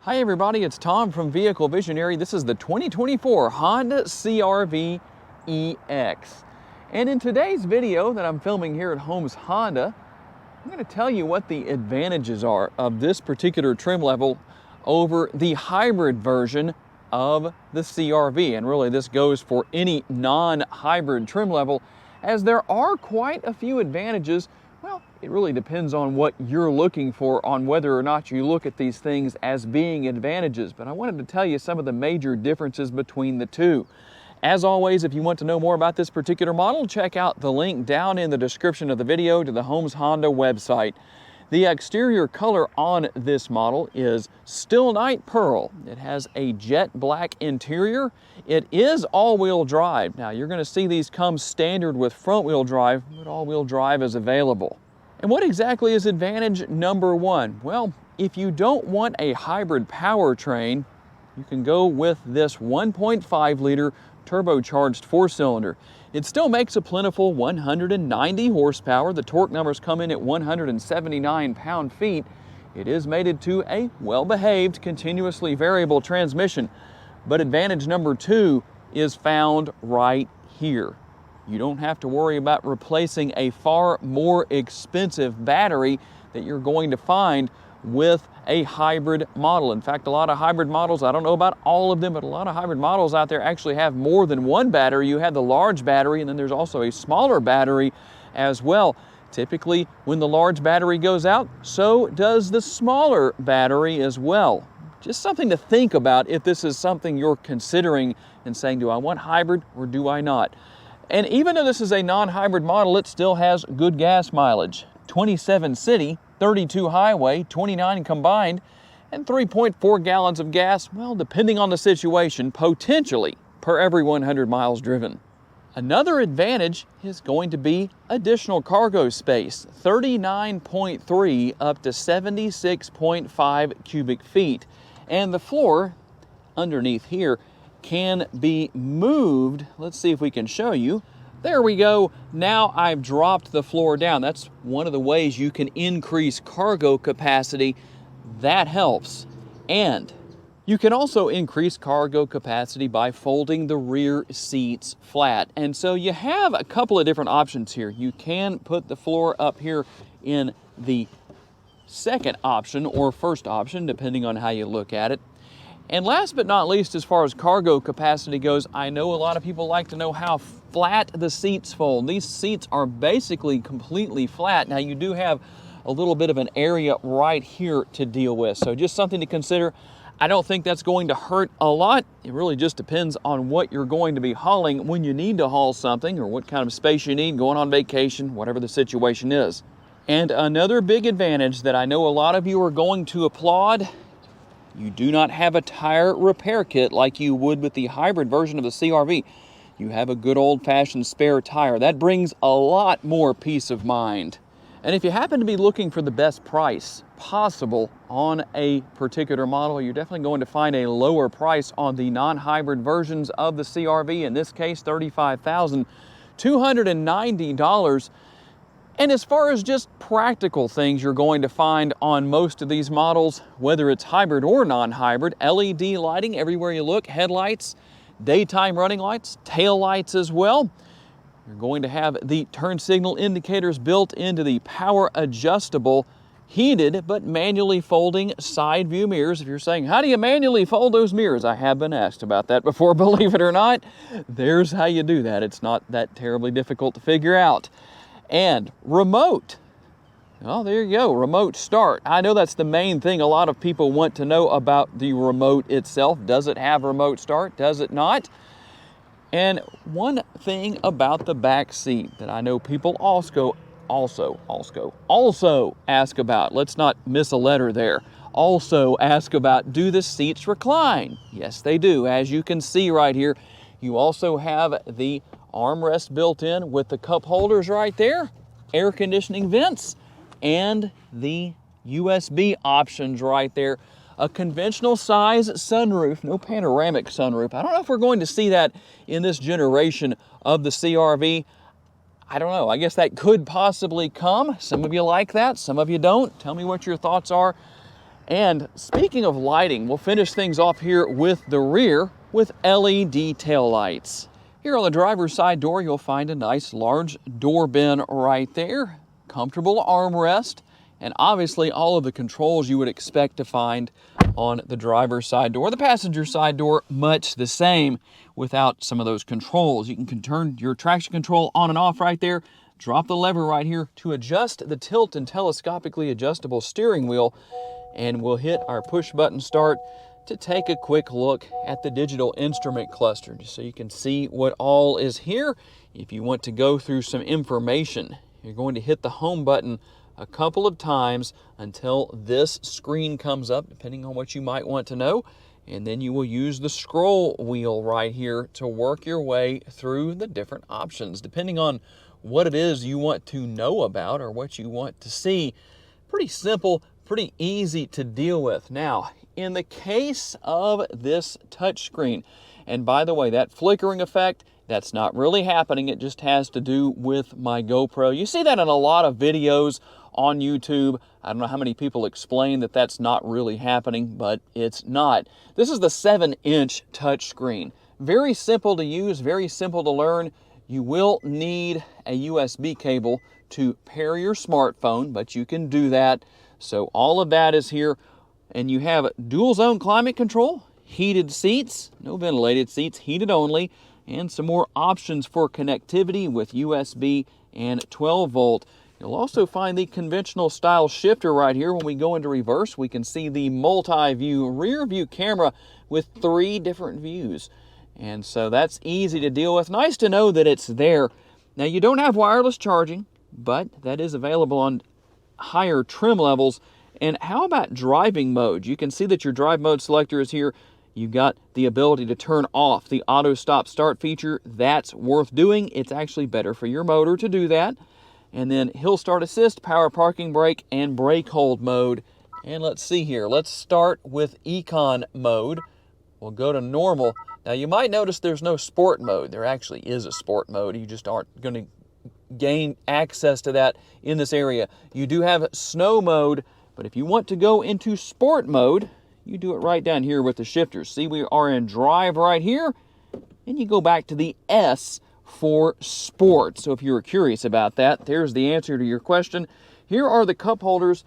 Hi everybody, it's Tom from Vehicle Visionary. This is the 2024 Honda CR-V EX. And in today's video that I'm filming here at Holmes Honda, I'm going to tell you what the advantages are of this particular trim level over the hybrid version of the CR-V. And really this goes for any non-hybrid trim level, as there are quite a few advantages. Well, it really depends on what you're looking for, on whether or not you look at these things as being advantages. But I wanted to tell you some of the major differences between the two. As always, if you want to know more about this particular model, check out the link down in the description of the video to the Holmes Honda website. The exterior color on this model is Still Night Pearl. It has a jet black interior. It is all-wheel drive. Now, you're going to see these come standard with front-wheel drive, but all-wheel drive is available. And what exactly is advantage number one? Well, if you don't want a hybrid powertrain, you can go with this 1.5-liter turbocharged four-cylinder. It still makes a plentiful 190 horsepower. The torque numbers come in at 179 pound-feet. It is mated to a well-behaved, continuously variable transmission. But advantage number two is found right here. You don't have to worry about replacing a far more expensive battery that you're going to find with a hybrid model. In fact, a lot of hybrid models, I don't know about all of them, but a lot of hybrid models out there actually have more than one battery. You have the large battery, and then there's also a smaller battery as well. Typically, when the large battery goes out, so does the smaller battery as well. Just something to think about if this is something you're considering and saying, do I want hybrid or do I not? And even though this is a non-hybrid model, it still has good gas mileage. 27 city, 32 highway, 29 combined, and 3.4 gallons of gas, well, depending on the situation, potentially per every 100 miles driven. Another advantage is going to be additional cargo space, 39.3 up to 76.5 cubic feet. And the floor underneath here can be moved. Let's see if we can show you. There we go. Now I've dropped the floor down. That's one of the ways you can increase cargo capacity. That helps. And you can also increase cargo capacity by folding the rear seats flat. And so you have a couple of different options here. You can put the floor up here in the second option or first option, depending on how you look at it. And last but not least, as far as cargo capacity goes, I know a lot of people like to know how flat the seats fold. These seats are basically completely flat. Now, you do have a little bit of an area right here to deal with, so just something to consider. I don't think that's going to hurt a lot. It really just depends on what you're going to be hauling when you need to haul something, or what kind of space you need going on vacation, whatever the situation is. And another big advantage that I know a lot of you are going to applaud: you do not have a tire repair kit like you would with the hybrid version of the CR-V. You have a good old-fashioned spare tire. That brings a lot more peace of mind. And if you happen to be looking for the best price possible on a particular model, you're definitely going to find a lower price on the non-hybrid versions of the CR-V. In this case, $35,290. And as far as just practical things you're going to find on most of these models, whether it's hybrid or non-hybrid: LED lighting everywhere you look, headlights, daytime running lights, tail lights as well. You're going to have the turn signal indicators built into the power adjustable, heated but manually folding side view mirrors. If you're saying, how do you manually fold those mirrors? I have been asked about that before, believe it or not. There's how you do that. It's not that terribly difficult to figure out. And remote. Well, there you go, remote start. I know that's the main thing a lot of people want to know about the remote itself. Does it have remote start? Does it not? And one thing about the back seat that I know people also ask about, let's not miss a letter there, also ask about, do the seats recline? Yes, they do. As you can see right here, you also have the armrest built in with the cup holders right there, air conditioning vents, and the USB options right there. A conventional size sunroof, no panoramic sunroof. I don't know if we're going to see that in this generation of the CR-V. I don't know, I guess that could possibly come. Some of you like that, some of you don't. Tell me what your thoughts are And speaking of lighting, we'll finish things off here with the rear with LED tail lights. Here on the driver's side door, you'll find a nice large door bin right there, comfortable armrest, and obviously all of the controls you would expect to find on the driver's side door. The passenger side door, much the same without some of those controls. You can turn your traction control on and off right there, drop the lever right here to adjust the tilt and telescopically adjustable steering wheel, and we'll hit our push button start to take a quick look at the digital instrument cluster, just so you can see what all is here. If you want to go through some information, you're going to hit the home button a couple of times until this screen comes up, depending on what you might want to know. And then you will use the scroll wheel right here to work your way through the different options, depending on what it is you want to know about or what you want to see. Pretty simple, pretty easy to deal with. Now, in the case of this touchscreen, and by the way, that flickering effect, that's not really happening. It just has to do with my GoPro. You see that in a lot of videos on YouTube. I don't know how many people explain that that's not really happening, but it's not. This is the 7-inch touchscreen. Very simple to use, very simple to learn. You will need a USB cable to pair your smartphone, but you can do that. So all of that is here. And you have dual zone climate control, heated seats, no ventilated seats, heated only, and some more options for connectivity with USB and 12 volt. You'll also find the conventional style shifter right here. When we go into reverse, we can see the multi-view rear view camera with 3 different views. And so that's easy to deal with. Nice to know that it's there. Now, you don't have wireless charging, but that is available on higher trim levels. And how about driving mode? You can see that your drive mode selector is here. You've got the ability to turn off the auto stop start feature. That's worth doing. It's actually better for your motor to do that. And then hill start assist, power parking brake, and brake hold mode. And let's see here. Let's start with econ mode. We'll go to normal. Now, you might notice there's no sport mode. There actually is a sport mode. You just aren't going to gain access to that in this area. You do have snow mode, but if you want to go into sport mode, you do it right down here with the shifters. See, we are in drive right here, and you go back to the S for sport. So if you were curious about that, there's the answer to your question. Here are the cup holders.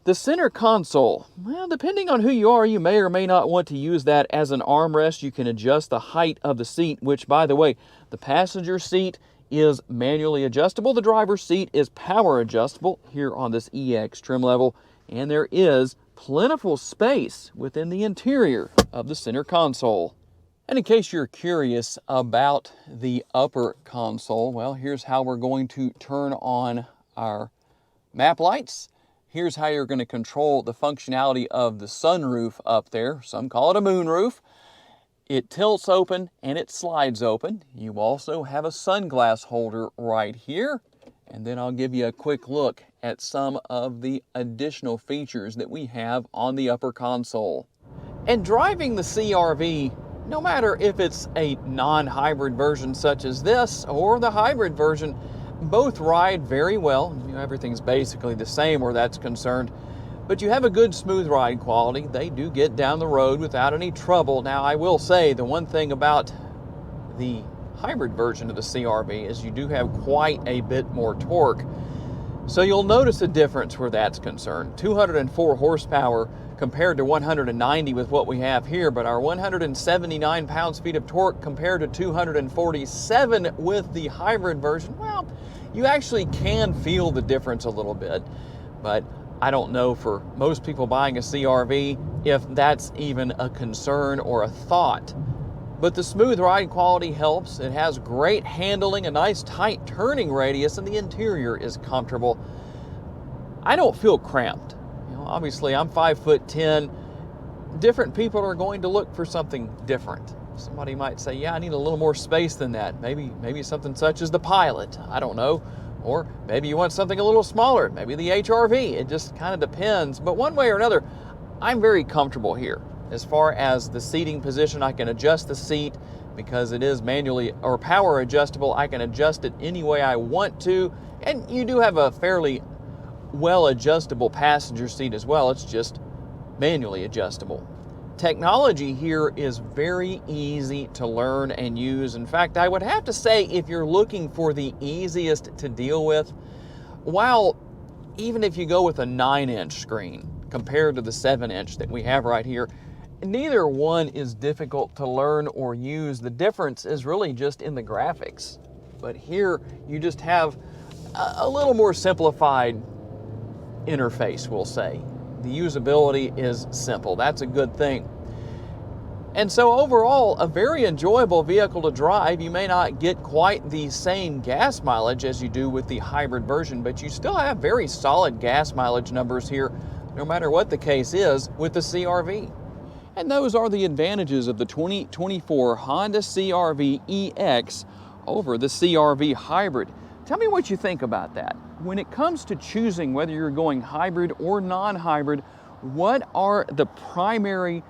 The center console, well, depending on who you are, you may or may not want to use that as an armrest. You can adjust the height of the seat, which, by the way, the passenger seat is manually adjustable. The driver's seat is power adjustable here on this EX trim level, and there is plentiful space within the interior of the center console. And in case you're curious about the upper console, well, here's how we're going to turn on our map lights. Here's how you're going to control the functionality of the sunroof up there. Some call it a moonroof. It tilts open and it slides open. You also have a sunglass holder right here. And then I'll give you a quick look at some of the additional features that we have on the upper console. And driving the CR-V, no matter if it's a non-hybrid version such as this or the hybrid version, both ride very well. You know, everything's basically the same where that's concerned, but you have a good smooth ride quality. They do get down the road without any trouble. Now, I will say the one thing about the hybrid version of the CR-V is you do have quite a bit more torque. So you'll notice a difference where that's concerned. 204 horsepower compared to 190 with what we have here, but our 179 pounds-feet of torque compared to 247 with the hybrid version, well, you actually can feel the difference a little bit, but I don't know for most people buying a CR-V if that's even a concern or a thought. But the smooth ride quality helps. It has great handling, a nice tight turning radius, and the interior is comfortable. I don't feel cramped. You know, obviously I'm 5'10". Different people are going to look for something different. Somebody might say, yeah, I need a little more space than that. Maybe something such as the Pilot, I don't know. Or maybe you want something a little smaller, maybe the HR-V. It just kind of depends. But one way or another, I'm very comfortable here. As far as the seating position, I can adjust the seat because it is manually or power adjustable. I can adjust it any way I want to. And you do have a fairly well adjustable passenger seat as well. It's just manually adjustable. Technology here is very easy to learn and use. In fact, I would have to say, if you're looking for the easiest to deal with, while even if you go with a 9-inch screen compared to the 7-inch that we have right here, neither one is difficult to learn or use. The difference is really just in the graphics. But here you just have a little more simplified interface, we'll say. The usability is simple. That's a good thing. And so overall, a very enjoyable vehicle to drive. You may not get quite the same gas mileage as you do with the hybrid version, but you still have very solid gas mileage numbers here, no matter what the case is with the CR-V. And those are the advantages of the 2024 Honda CR-V EX over the CR-V Hybrid. Tell me what you think about that. When it comes to choosing whether you're going hybrid or non-hybrid, what are the primary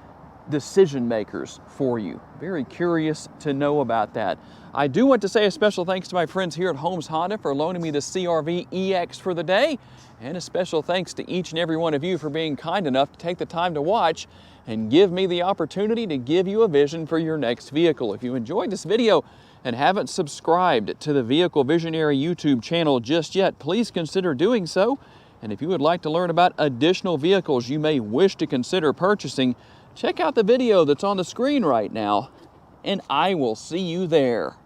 decision makers for you? Very curious to know about that. I do want to say a special thanks to my friends here at Holmes Honda for loaning me the CR-V EX for the day, and a special thanks to each and every one of you for being kind enough to take the time to watch and give me the opportunity to give you a vision for your next vehicle. If you enjoyed this video and haven't subscribed to the Vehicle Visionary YouTube channel just yet, please consider doing so. And if you would like to learn about additional vehicles you may wish to consider purchasing, check out the video that's on the screen right now, and I will see you there.